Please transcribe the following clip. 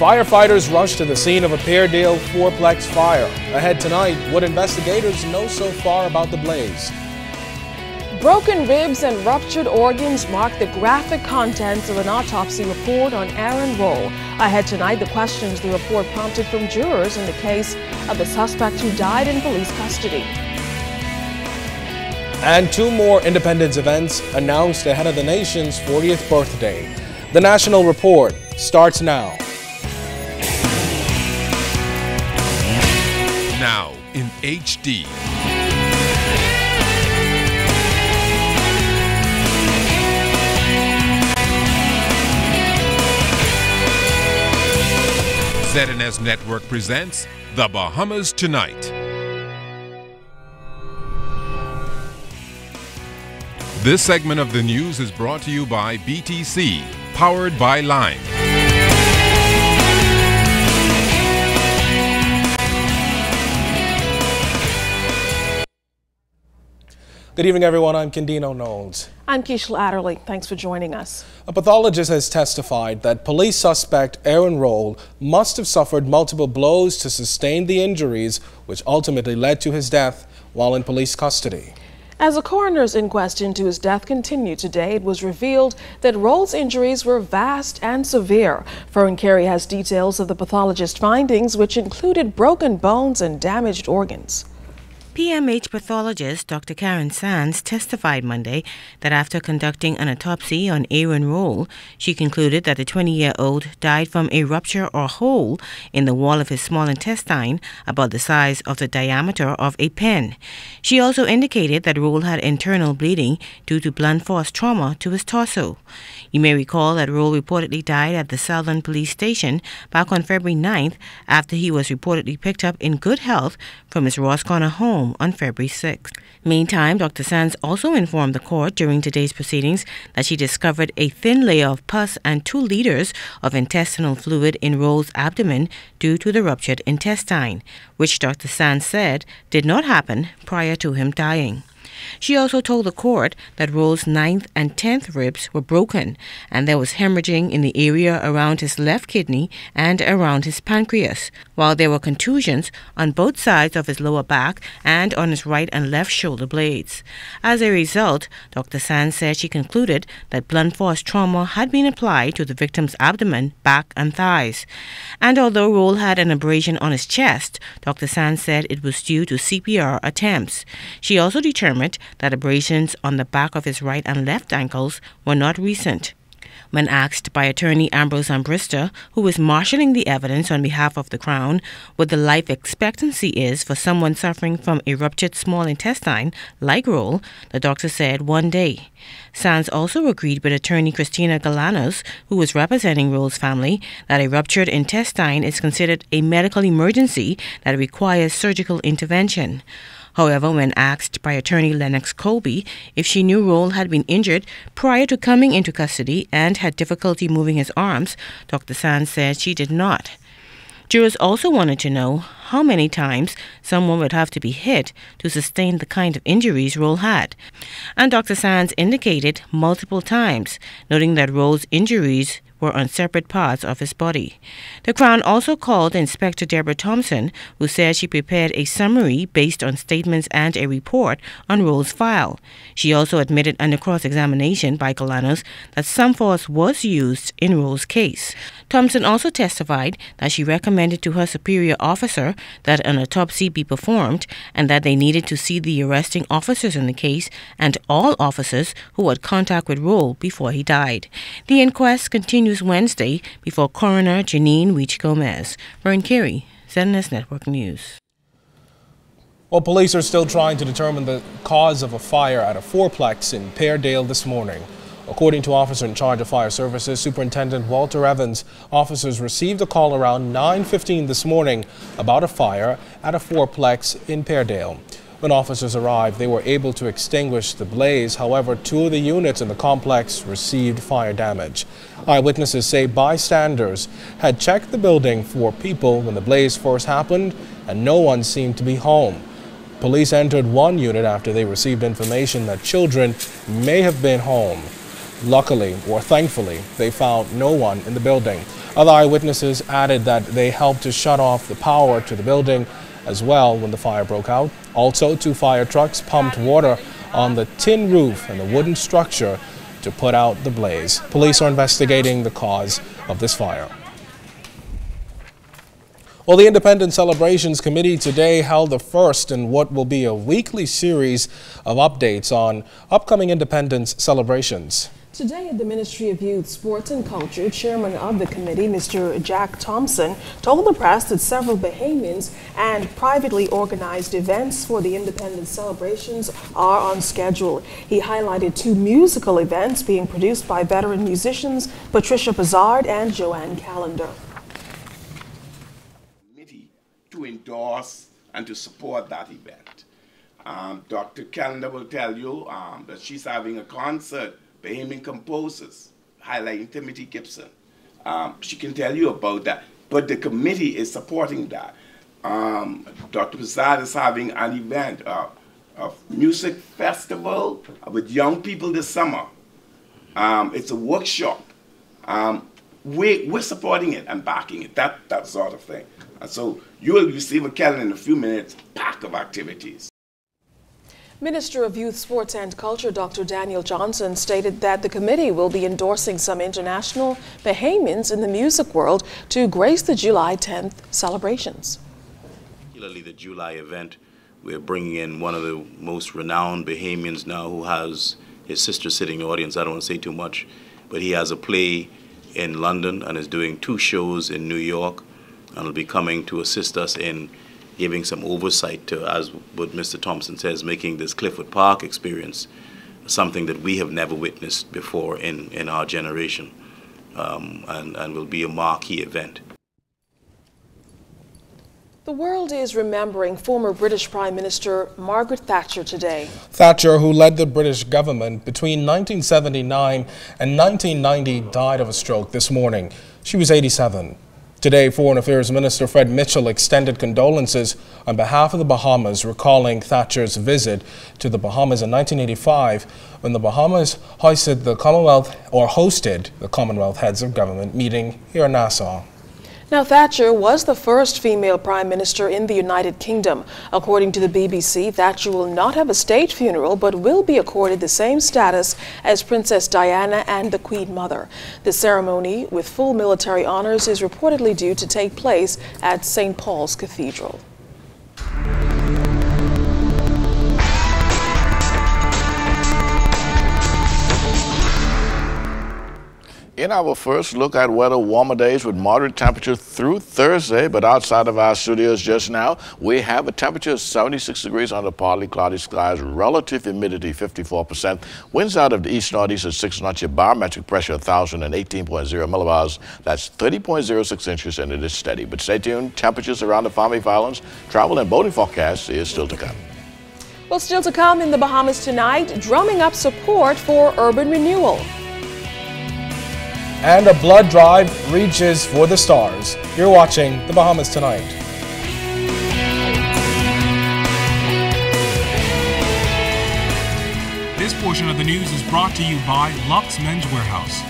Firefighters rushed to the scene of a Peardale fourplex fire. Ahead tonight, what investigators know so far about the blaze. Broken ribs and ruptured organs mark the graphic contents of an autopsy report on Aaron Roll. Ahead tonight, the questions the report prompted from jurors in the case of the suspect who died in police custody. And 2 more Independence events announced ahead of the nation's 40th birthday. The National Report starts now. Now in HD. ZNS Network presents The Bahamas Tonight. This segment of the news is brought to you by BTC, powered by Lime. Good evening, everyone. I'm Kendino Knowles. I'm Keishla Adderley. Thanks for joining us. A pathologist has testified that police suspect Aaron Roll must have suffered multiple blows to sustain the injuries, which ultimately led to his death while in police custody. As a coroner's inquest into his death continued today, it was revealed that Roll's injuries were vast and severe. Fern Carey has details of the pathologist's findings, which included broken bones and damaged organs. PMH pathologist Dr. Karen Sands testified Monday that after conducting an autopsy on Aaron Roll, she concluded that the 20-year-old died from a rupture or hole in the wall of his small intestine about the size of the diameter of a pen. She also indicated that Roll had internal bleeding due to blunt force trauma to his torso. You may recall that Roll reportedly died at the Southern Police Station back on February 9th after he was reportedly picked up in good health from his Ross Corner home on February 6th. Meantime, Dr. Sands also informed the court during today's proceedings that she discovered a thin layer of pus and 2 liters of intestinal fluid in Roll's abdomen due to the ruptured intestine, which Dr. Sands said did not happen prior to him dying. She also told the court that Roll's 9th and 10th ribs were broken and there was hemorrhaging in the area around his left kidney and around his pancreas, while there were contusions on both sides of his lower back and on his right and left shoulder blades. As a result, Dr. Sands said she concluded that blunt force trauma had been applied to the victim's abdomen, back and thighs. And although Roll had an abrasion on his chest, Dr. Sands said it was due to CPR attempts. She also determined that abrasions on the back of his right and left ankles were not recent. When asked by attorney Ambrose Ambrista, who is marshalling the evidence on behalf of the Crown, what the life expectancy is for someone suffering from a ruptured small intestine like Roll, the doctor said 1 day. Sands also agreed with attorney Christina Galanos, who was representing Roll's family, that a ruptured intestine is considered a medical emergency that requires surgical intervention. However, when asked by attorney Lennox Colby if she knew Roll had been injured prior to coming into custody and had difficulty moving his arms, Dr. Sands said she did not. Jurors also wanted to know how many times someone would have to be hit to sustain the kind of injuries Roll had. And Dr. Sands indicated multiple times, noting that Roll's injuries were on separate parts of his body. The Crown also called Inspector Deborah Thompson, who said she prepared a summary based on statements and a report on Roll's file. She also admitted under cross-examination by Galanos that some force was used in Roll's case. Thompson also testified that she recommended to her superior officer that an autopsy be performed and that they needed to see the arresting officers in the case and all officers who had contact with Roll before he died. The inquest continues Wednesday before coroner Janine Weech-Gomez. Fern Carey, ZNS Network News. Well, police are still trying to determine the cause of a fire at a fourplex in Peardale this morning. According to officer in charge of fire services, Superintendent Walter Evans, officers received a call around 9:15 this morning about a fire at a fourplex in Peardale. When officers arrived, they were able to extinguish the blaze. However, 2 of the units in the complex received fire damage. Eyewitnesses say bystanders had checked the building for people when the blaze first happened, and no one seemed to be home. Police entered one unit after they received information that children may have been home. Luckily, or thankfully, they found no one in the building. Other eyewitnesses added that they helped to shut off the power to the building as well when the fire broke out. Also, 2 fire trucks pumped water on the tin roof and the wooden structure to put out the blaze. Police are investigating the cause of this fire. Well, the Independence Celebrations Committee today held the first in what will be a weekly series of updates on upcoming independence celebrations. Today at the Ministry of Youth, Sports and Culture, chairman of the committee, Mr. Jack Thompson, told the press that several Bahamians and privately organized events for the independence celebrations are on schedule. He highlighted 2 musical events being produced by veteran musicians Patricia Bazard and Joanne Callender. To endorse and to support that event. Dr. Callender will tell you that she's having a concert, Bahamian composers, highlighting Timothy Gibson. She can tell you about that, but the committee is supporting that. Dr. Bazard is having an event, a music festival with young people this summer. It's a workshop. We're supporting it and backing it, that sort of thing. And so you will receive a calendar in a few minutes, pack of activities. Minister of Youth, Sports and Culture, Dr. Daniel Johnson, stated that the committee will be endorsing some international Bahamians in the music world to grace the July 10th celebrations. Particularly the July event, we're bringing in one of the most renowned Bahamians now who has his sister sitting in the audience. I don't want to say too much, but he has a play in London and is doing 2 shows in New York, and will be coming to assist us in giving some oversight to, as what Mr. Thompson says, making this Clifford Park experience something that we have never witnessed before in our generation, and will be a marquee event. The world is remembering former British Prime Minister Margaret Thatcher today. Thatcher, who led the British government between 1979 and 1990, died of a stroke this morning. She was 87. Today, Foreign Affairs Minister Fred Mitchell extended condolences on behalf of the Bahamas, recalling Thatcher's visit to the Bahamas in 1985 when the Bahamas hosted the Commonwealth Heads of Government meeting here in Nassau. Now, Thatcher was the first female prime minister in the United Kingdom. According to the BBC, Thatcher will not have a state funeral, but will be accorded the same status as Princess Diana and the Queen Mother. The ceremony, with full military honors, is reportedly due to take place at St. Paul's Cathedral. In our first look at weather, warmer days with moderate temperature through Thursday, but outside of our studios just now, we have a temperature of 76 degrees under partly cloudy skies, relative humidity 54%, winds out of the east-northeast at 6 knots, your barometric pressure 1,018.0 millibars, that's 30.06 inches, and it is steady. But stay tuned, temperatures around the Palm Beach Islands, travel and boating forecast is still to come. Well, still to come in the Bahamas tonight, drumming up support for urban renewal. And a blood drive reaches for the stars. You're watching the Bahamas Tonight. This portion of the news is brought to you by Lux Men's Warehouse.